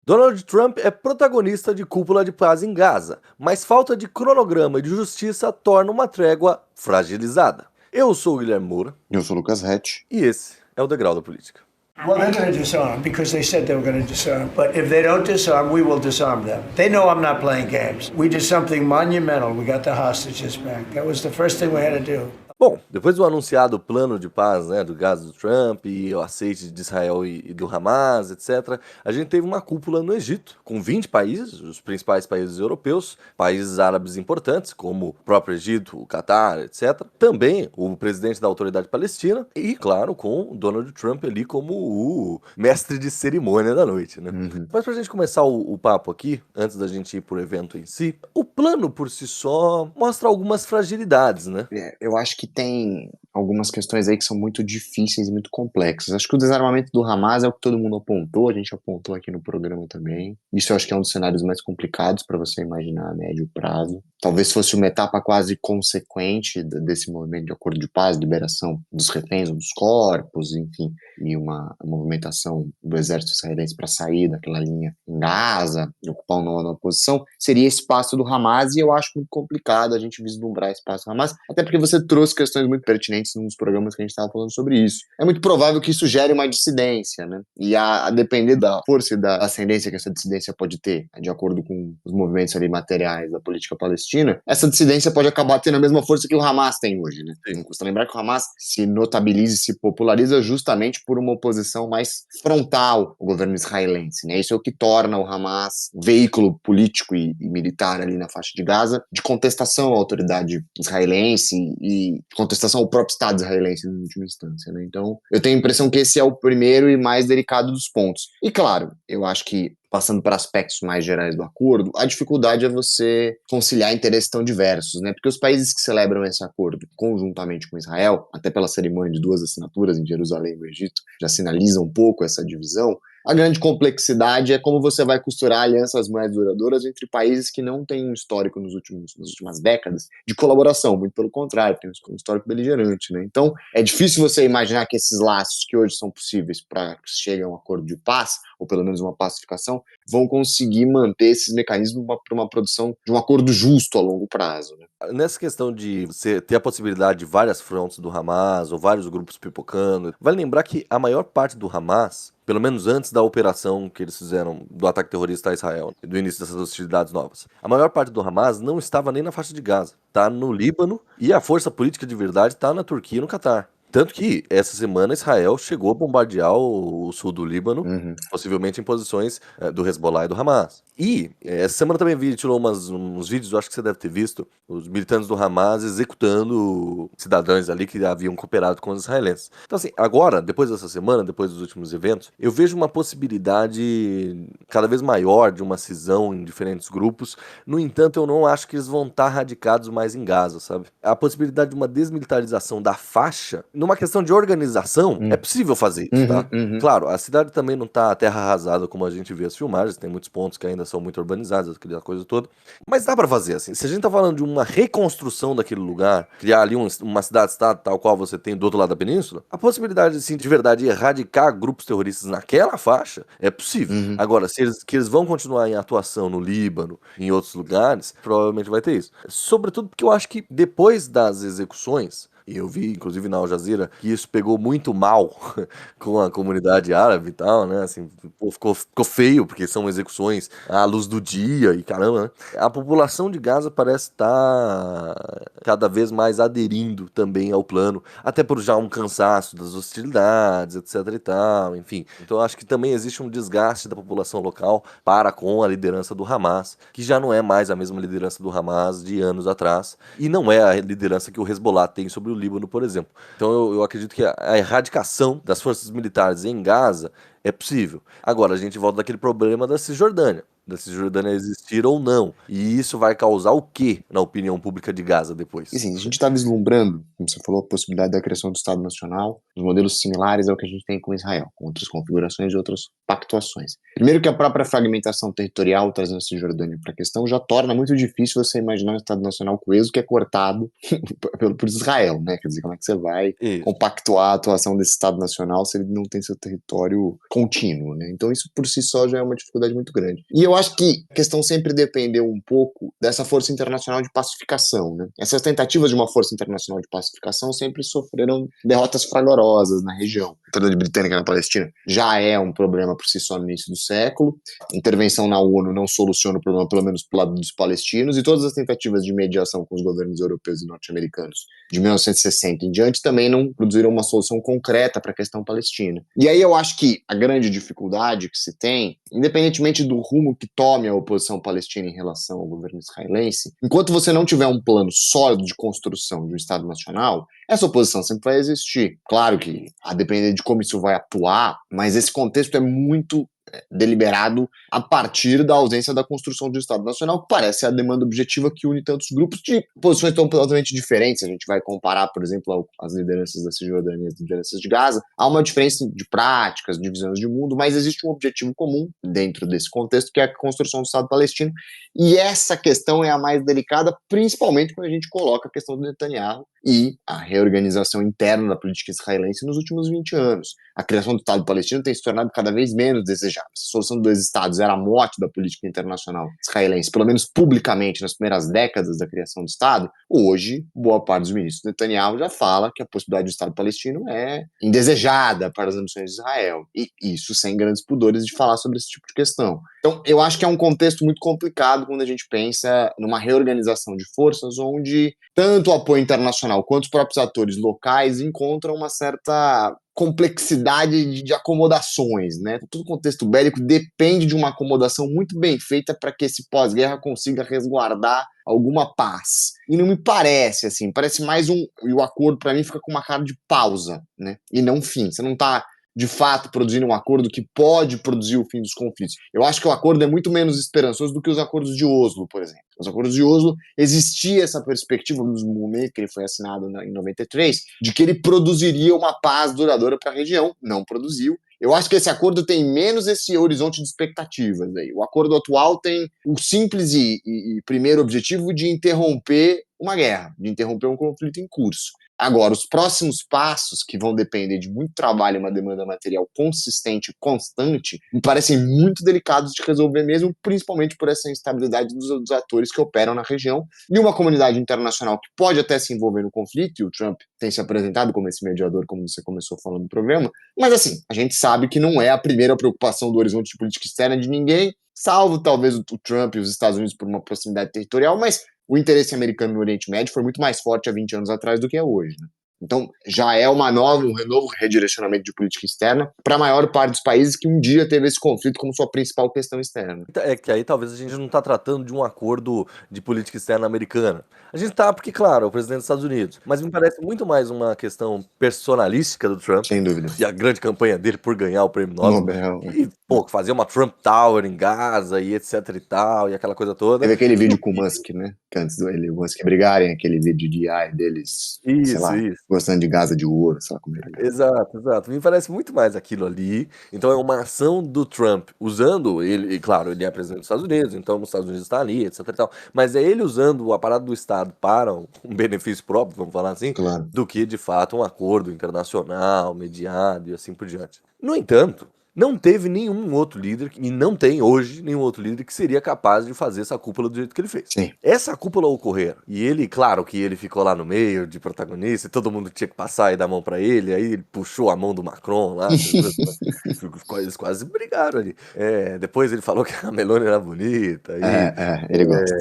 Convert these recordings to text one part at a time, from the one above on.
Donald Trump é protagonista de cúpula de paz em Gaza, mas falta de cronograma e de justiça torna uma trégua fragilizada. Eu sou o Guilherme Moura. Eu sou o Lucas Hatch. E esse é o Degrau da Política. Well, they're going to disarm because they said they were going to disarm. But if they don't disarm, we will disarm them. They know I'm not playing games. We did something monumental. We got the hostages back. That was the first thing we had to do. Bom, depois do anunciado plano de paz, do Gaza do Trump e o aceite de Israel e do Hamas, etc., a gente teve uma cúpula no Egito, com 20 países, os principais países europeus, países árabes importantes, como o próprio Egito, o Catar, etc. Também o presidente da Autoridade Palestina e, claro, com o Donald Trump ali como o mestre de cerimônia da noite, né? Mas pra gente começar o papo aqui, antes da gente ir pro evento em si, o plano por si só mostra algumas fragilidades, né? Eu acho que tem algumas questões aí que são muito difíceis e muito complexas. Acho que o desarmamento do Hamas é o que todo mundo apontou, a gente apontou aqui no programa também. Isso eu acho que é um dos cenários mais complicados para você imaginar a médio prazo. Talvez fosse uma etapa quase consequente desse movimento de acordo de paz, liberação dos reféns, dos corpos, enfim, e uma movimentação do exército israelense para sair daquela linha em Gaza, e ocupar uma nova posição, seria esse passo do Hamas, e eu acho muito complicado a gente vislumbrar esse passo do Hamas, até porque você trouxe questões muito pertinentes nos programas que a gente estava falando sobre isso. É muito provável que isso gere uma dissidência, né? E a depender da força e da ascendência que essa dissidência pode ter, de acordo com os movimentos ali materiais da política palestina, essa dissidência pode acabar tendo a mesma força que o Hamas tem hoje, né? Não custa lembrar que o Hamas se notabiliza e se populariza justamente por uma oposição mais frontal ao governo israelense, né? Isso é o que torna o Hamas um veículo político e militar ali na faixa de Gaza, de contestação à autoridade israelense e contestação ao próprio Estado israelense, em última instância, né? Então, eu tenho a impressão que esse é o primeiro e mais delicado dos pontos. E, claro, eu acho que, passando para aspectos mais gerais do acordo, a dificuldade é você conciliar interesses tão diversos, né? Porque os países que celebram esse acordo conjuntamente com Israel, até pela cerimônia de 2 assinaturas em Jerusalém e no Egito, já sinaliza um pouco essa divisão. A grande complexidade é como você vai costurar alianças mais duradouras entre países que não têm um histórico nas últimas décadas de colaboração, muito pelo contrário, tem um histórico beligerante, né? Então, é difícil você imaginar que esses laços que hoje são possíveis para que chegue a um acordo de paz, ou pelo menos uma pacificação, vão conseguir manter esses mecanismos para uma produção de um acordo justo a longo prazo, né? Nessa questão de você ter a possibilidade de várias frontes do Hamas, ou vários grupos pipocando, vale lembrar que a maior parte do Hamas, pelo menos antes da operação que eles fizeram do ataque terrorista a Israel, do início dessas hostilidades novas, a maior parte do Hamas não estava nem na faixa de Gaza, está no Líbano, e a força política de verdade está na Turquia e no Catar. Tanto que, essa semana, Israel chegou a bombardear o sul do Líbano, possivelmente em posições do Hezbollah e do Hamas. E, essa semana também tirou uns vídeos, eu acho que você deve ter visto, os militantes do Hamas executando cidadãos ali que haviam cooperado com os israelenses. Então, assim, agora, depois dessa semana, depois dos últimos eventos, eu vejo uma possibilidade cada vez maior de uma cisão em diferentes grupos. No entanto, eu não acho que eles vão estar radicados mais em Gaza, sabe? A possibilidade de uma desmilitarização da faixa, numa questão de organização, é possível fazer isso, tá? Claro, a cidade também não tá terra arrasada como a gente vê as filmagens, tem muitos pontos que ainda são muito urbanizados, aquela coisa toda, mas dá pra fazer, assim. Se a gente tá falando de uma reconstrução daquele lugar, criar ali uma cidade-estado tal qual você tem do outro lado da península, a possibilidade, assim, de verdade, erradicar grupos terroristas naquela faixa é possível. Agora, se eles vão continuar em atuação no Líbano, em outros lugares, provavelmente vai ter isso. Sobretudo porque eu acho que depois das execuções, e eu vi, inclusive, na Al Jazeera, que isso pegou muito mal com a comunidade árabe e tal, né? Assim, pô, ficou feio, porque são execuções à luz do dia e caramba, né? A população de Gaza parece estar cada vez mais aderindo também ao plano, até por já um cansaço das hostilidades, etc e tal, enfim. Então eu acho que também existe um desgaste da população local para com a liderança do Hamas, que já não é mais a mesma liderança do Hamas de anos atrás, e não é a liderança que o Hezbollah tem sobre o Líbano, por exemplo. Então eu acredito que a erradicação das forças militares em Gaza é possível. Agora, a gente volta daquele problema da Cisjordânia existir ou não. E isso vai causar o quê na opinião pública de Gaza depois? E sim, a gente está vislumbrando, como você falou, a possibilidade da criação do Estado Nacional, os modelos similares ao que a gente tem com Israel, com outras configurações e outras pactuações. Primeiro que a própria fragmentação territorial, trazendo a Cisjordânia para a questão, já torna muito difícil você imaginar um Estado Nacional coeso que é cortado por Israel, né? Quer dizer, como é que você vai compactuar a atuação desse Estado Nacional se ele não tem seu território contínuo, né? Então isso por si só já é uma dificuldade muito grande. E eu acho que a questão sempre dependeu um pouco dessa força internacional de pacificação, né? Essas tentativas de uma força internacional de pacificação sempre sofreram derrotas fragorosas na região. A Trindade Britânica na Palestina já é um problema por si só no início do século. A intervenção na ONU não soluciona o problema, pelo menos pro lado dos palestinos, e todas as tentativas de mediação com os governos europeus e norte-americanos de 1960 em diante também não produziram uma solução concreta para a questão palestina. E aí eu acho que a grande dificuldade que se tem, independentemente do rumo que tome a oposição palestina em relação ao governo israelense, enquanto você não tiver um plano sólido de construção de um Estado nacional, essa oposição sempre vai existir. Claro que, a depender de como isso vai atuar, mas esse contexto é muito deliberado a partir da ausência da construção de um Estado Nacional, que parece a demanda objetiva que une tantos grupos de posições tão totalmente diferentes. A gente vai comparar, por exemplo, as lideranças da Cisjordânia e as lideranças de Gaza. Há uma diferença de práticas, de visões de mundo, mas existe um objetivo comum dentro desse contexto, que é a construção do Estado palestino. E essa questão é a mais delicada, principalmente quando a gente coloca a questão do Netanyahu e a reorganização interna da política israelense nos últimos 20 anos. A criação do Estado palestino tem se tornado cada vez menos desejável. Se a solução de dois Estados era a morte da política internacional israelense, pelo menos publicamente nas primeiras décadas da criação do Estado, hoje, boa parte dos ministros do Netanyahu já fala que a possibilidade do Estado palestino é indesejada para as ambições de Israel. E isso sem grandes pudores de falar sobre esse tipo de questão. Então, eu acho que é um contexto muito complicado quando a gente pensa numa reorganização de forças onde tanto o apoio internacional quanto os próprios atores locais encontram uma certa complexidade de acomodações, né? Todo o contexto bélico depende de uma acomodação muito bem feita para que esse pós-guerra consiga resguardar alguma paz. E não me parece, assim, parece mais e o acordo para mim fica com uma cara de pausa, né? E não fim. Você não está de fato produzindo um acordo que pode produzir o fim dos conflitos. Eu acho que o acordo é muito menos esperançoso do que os acordos de Oslo, por exemplo. Os acordos de Oslo, existia essa perspectiva no momento que ele foi assinado em 93, de que ele produziria uma paz duradoura para a região. Não produziu. Eu acho que esse acordo tem menos esse horizonte de expectativas aí. O acordo atual tem o simples e primeiro objetivo de interromper uma guerra, de interromper um conflito em curso. Agora, os próximos passos, que vão depender de muito trabalho e uma demanda material consistente e constante, me parecem muito delicados de resolver mesmo, principalmente por essa instabilidade dos atores que operam na região e uma comunidade internacional que pode até se envolver no conflito, e o Trump tem se apresentado como esse mediador, como você começou falando no programa, mas assim, a gente sabe que não é a primeira preocupação do horizonte de política externa de ninguém, salvo talvez o Trump e os Estados Unidos por uma proximidade territorial, mas o interesse americano no Oriente Médio foi muito mais forte há 20 anos atrás do que é hoje, né? Então, já é um novo redirecionamento de política externa para a maior parte dos países que um dia teve esse conflito como sua principal questão externa. É que aí talvez a gente não está tratando de um acordo de política externa americana. A gente está porque, claro, é o presidente dos Estados Unidos. Mas me parece muito mais uma questão personalística do Trump. Sem dúvida. E a grande campanha dele por ganhar o prêmio Nobel. E, fazer uma Trump Tower em Gaza e etc e tal, e aquela coisa toda. Teve aquele vídeo com o Musk, né? Que antes do ele e o Musk brigarem, aquele vídeo de AI deles, sei lá, gostando de Gaza de ouro, sei lá como era. Exato. Me parece muito mais aquilo ali. Então é uma ação do Trump, usando ele, e claro, ele é presidente dos Estados Unidos, então os Estados Unidos está ali, etc e tal. Mas é ele usando o aparato do Estado para um benefício próprio, vamos falar assim, claro, do que, de fato, um acordo internacional, mediado e assim por diante. No entanto, não teve nenhum outro líder, e não tem hoje nenhum outro líder que seria capaz de fazer essa cúpula do jeito que ele fez. Sim. Essa cúpula ocorrer, e ele, claro que ele ficou lá no meio de protagonista, e todo mundo tinha que passar e dar a mão pra ele, aí ele puxou a mão do Macron lá, eles quase brigaram ali. Depois ele falou que a Meloni era bonita. Ele gosta.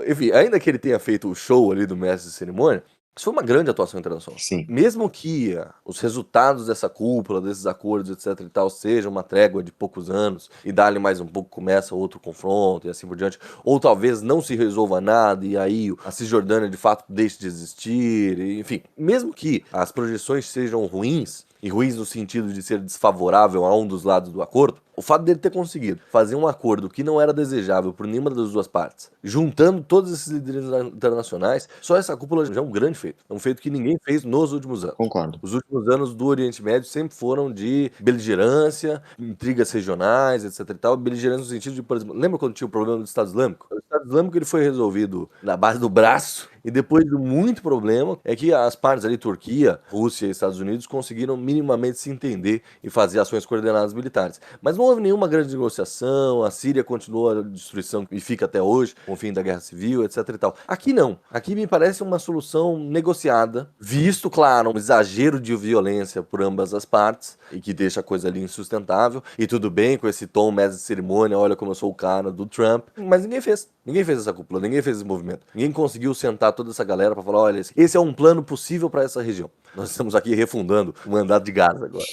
Enfim, ainda que ele tenha feito o show ali do mestre de cerimônia, isso foi uma grande atuação internacional. Sim. Mesmo que os resultados dessa cúpula, desses acordos, etc e tal, sejam uma trégua de poucos anos e dali mais um pouco começa outro confronto e assim por diante, ou talvez não se resolva nada e aí a Cisjordânia de fato deixe de existir, enfim, mesmo que as projeções sejam ruins, e ruins no sentido de ser desfavorável a um dos lados do acordo, o fato dele ter conseguido fazer um acordo que não era desejável por nenhuma das duas partes, juntando todos esses líderes internacionais, só essa cúpula já é um grande feito. É um feito que ninguém fez nos últimos anos. Concordo. Os últimos anos do Oriente Médio sempre foram de beligerância, intrigas regionais, etc e tal. Beligerância no sentido de, por exemplo, lembra quando tinha o problema do Estado Islâmico? O Estado Islâmico ele foi resolvido na base do braço E depois de muito problema, é que as partes ali, Turquia, Rússia e Estados Unidos, conseguiram minimamente se entender e fazer ações coordenadas militares. Mas não houve nenhuma grande negociação, a Síria continua a destruição e fica até hoje, com o fim da guerra civil, etc e tal. Aqui não. Aqui me parece uma solução negociada, visto, claro, um exagero de violência por ambas as partes, e que deixa a coisa ali insustentável, e tudo bem com esse tom mestre de cerimônia, olha como eu sou o cara do Trump, mas ninguém fez. Ninguém fez essa cúpula, ninguém fez esse movimento. Ninguém conseguiu sentar toda essa galera para falar, olha, esse é um plano possível para essa região. Nós estamos aqui refundando o mandato de Gaza agora.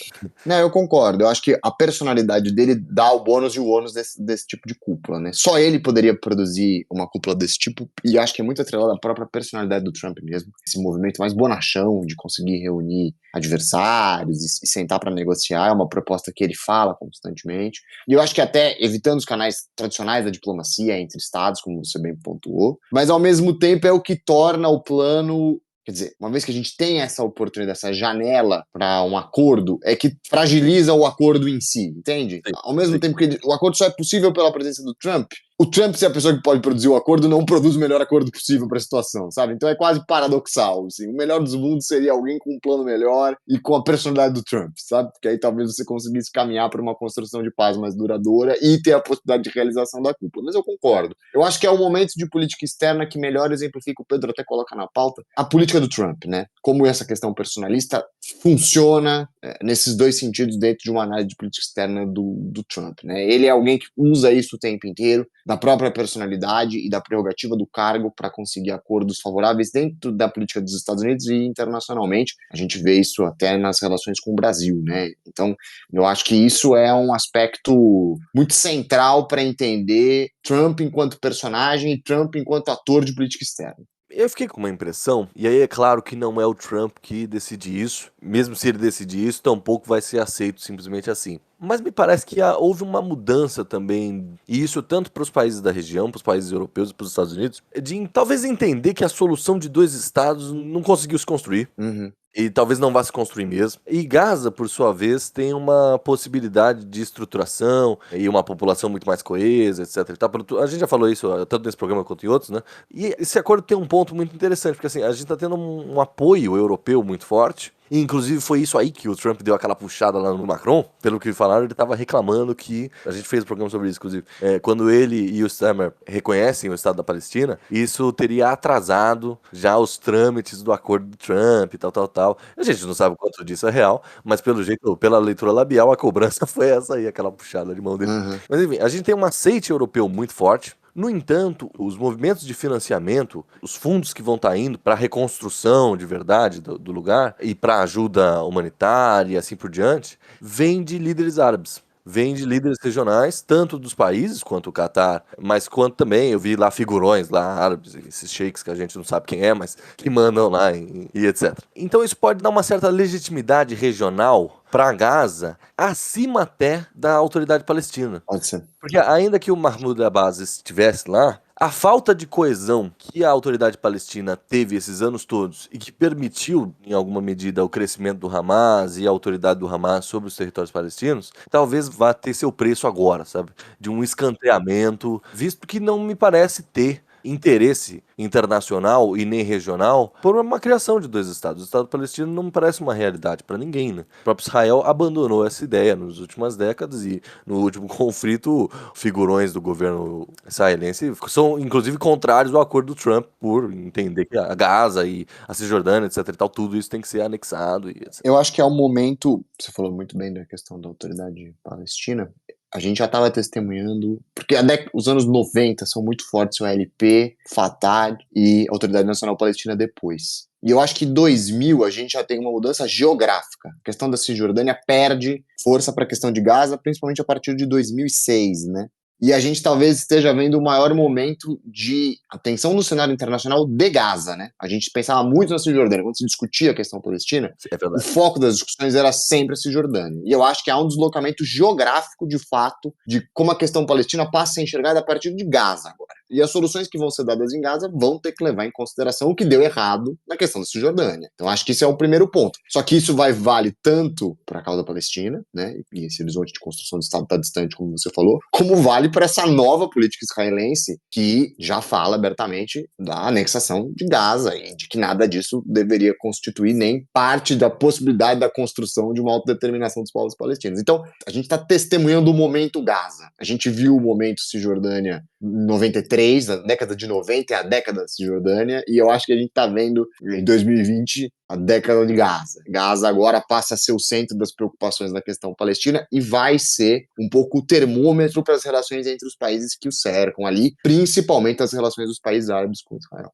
Não, eu concordo. Eu acho que a personalidade dele dá o bônus e o ônus desse tipo de cúpula, né? Só ele poderia produzir uma cúpula desse tipo, e acho que é muito atrelado à própria personalidade do Trump mesmo. Esse movimento mais bonachão de conseguir reunir adversários e sentar para negociar é uma proposta que ele fala constantemente. E eu acho que até evitando os canais tradicionais da diplomacia entre estados, como você bem pontuou, mas ao mesmo tempo é o que torna o plano. Quer dizer, uma vez que a gente tem essa oportunidade, essa janela para um acordo, é que fragiliza o acordo em si, entende? Sim, Ao mesmo sim. tempo que o acordo só é possível pela presença do Trump, o Trump, se é a pessoa que pode produzir o acordo, não produz o melhor acordo possível para a situação, sabe? Então é quase paradoxal, assim. O melhor dos mundos seria alguém com um plano melhor e com a personalidade do Trump, sabe? Porque aí talvez você conseguisse caminhar para uma construção de paz mais duradoura e ter a possibilidade de realização da cúpula. Mas eu concordo. Eu acho que é o momento de política externa que melhor exemplifica, o Pedro até coloca na pauta, a política do Trump, né? Como essa questão personalista funciona nesses dois sentidos dentro de uma análise de política externa do Trump, né? Ele é alguém que usa isso o tempo inteiro, da própria personalidade e da prerrogativa do cargo para conseguir acordos favoráveis dentro da política dos Estados Unidos e internacionalmente. A gente vê isso até nas relações com o Brasil, né? Então, eu acho que isso é um aspecto muito central para entender Trump enquanto personagem e Trump enquanto ator de política externa. Eu fiquei com uma impressão, e aí é claro que não é o Trump que decide isso, mesmo se ele decidir isso, tampouco vai ser aceito simplesmente assim. Mas me parece que houve uma mudança também, e isso tanto para os países da região, para os países europeus e para os Estados Unidos, de talvez entender que a solução de dois estados não conseguiu se construir. Uhum. E talvez não vá se construir mesmo. E Gaza, por sua vez, tem uma possibilidade de estruturação e uma população muito mais coesa, etc. A gente já falou isso tanto nesse programa quanto em outros, né? E esse acordo tem um ponto muito interessante, porque assim, a gente está tendo um apoio europeu muito forte. E, inclusive, foi isso aí que o Trump deu aquela puxada lá no Macron. Pelo que falaram, ele estava reclamando que... A gente fez um programa sobre isso, inclusive. Quando ele e o Stammer reconhecem o Estado da Palestina, isso teria atrasado já os trâmites do acordo do Trump e tal. A gente não sabe o quanto disso é real, mas pelo jeito, pela leitura labial, a cobrança foi essa aí, aquela puxada de mão dele. Uhum. Mas, enfim, a gente tem um aceite europeu muito forte. No entanto, os movimentos de financiamento, os fundos que vão estar indo para a reconstrução de verdade do lugar e para ajuda humanitária e assim por diante, vêm de líderes árabes. Vem de líderes regionais, tanto dos países quanto o Catar, mas quanto também, eu vi lá figurões lá árabes, esses sheiks que a gente não sabe quem é, mas que mandam lá e etc. Então isso pode dar uma certa legitimidade regional para Gaza, acima até da autoridade palestina. Pode ser. Porque ainda que o Mahmoud Abbas estivesse lá, a falta de coesão que a autoridade palestina teve esses anos todos e que permitiu, em alguma medida, o crescimento do Hamas e a autoridade do Hamas sobre os territórios palestinos, talvez vá ter seu preço agora, sabe? De um escanteamento, visto que não me parece ter interesse internacional e nem regional por uma criação de dois estados. O Estado palestino não me parece uma realidade para ninguém, né? O próprio Israel abandonou essa ideia nas últimas décadas e no último conflito, figurões do governo israelense são inclusive contrários ao acordo do Trump por entender que a Gaza e a Cisjordânia, etc e tal, tudo isso tem que ser anexado e etc. Eu acho que é o momento, você falou muito bem da questão da autoridade palestina, a gente já estava testemunhando, porque os anos 90 são muito fortes, o ALP, Fatah e a Autoridade Nacional Palestina depois. E eu acho que em 2000 a gente já tem uma mudança geográfica. A questão da Cisjordânia perde força para a questão de Gaza, principalmente a partir de 2006, né? E a gente talvez esteja vendo o maior momento de atenção no cenário internacional de Gaza, né? A gente pensava muito na Cisjordânia. Quando se discutia a questão palestina, o foco das discussões era sempre a Cisjordânia. E eu acho que há um deslocamento geográfico, de fato, de como a questão palestina passa a ser enxergada a partir de Gaza agora. E as soluções que vão ser dadas em Gaza vão ter que levar em consideração o que deu errado na questão da Cisjordânia. Então acho que esse é o primeiro ponto. Só que isso vale tanto para a causa palestina, né? E esse horizonte de construção de Estado está distante, como você falou, como vale para essa nova política israelense que já fala abertamente da anexação de Gaza e de que nada disso deveria constituir nem parte da possibilidade da construção de uma autodeterminação dos povos palestinos. Então, a gente está testemunhando o momento Gaza. A gente viu o momento Cisjordânia em 93, a década de 90 é a década da Cisjordânia, e eu acho que a gente está vendo em 2020 a década de Gaza. Gaza agora passa a ser o centro das preocupações na questão palestina e vai ser um pouco o termômetro para as relações entre os países que o cercam ali, principalmente as relações dos países árabes com Israel.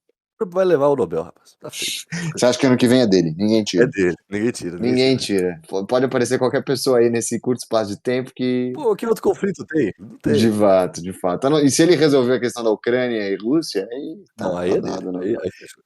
Vai levar o Nobel, rapaz. Tá feito. Você acha que ano que vem é dele? Ninguém tira. É dele. Ninguém tira. Ninguém tira. Pode aparecer qualquer pessoa aí nesse curto espaço de tempo que... Pô, que outro conflito tem? Não tem. De fato, de fato. E se ele resolver a questão da Ucrânia e Rússia, aí tá Não, aí é dado, dele. né? Aí fechou.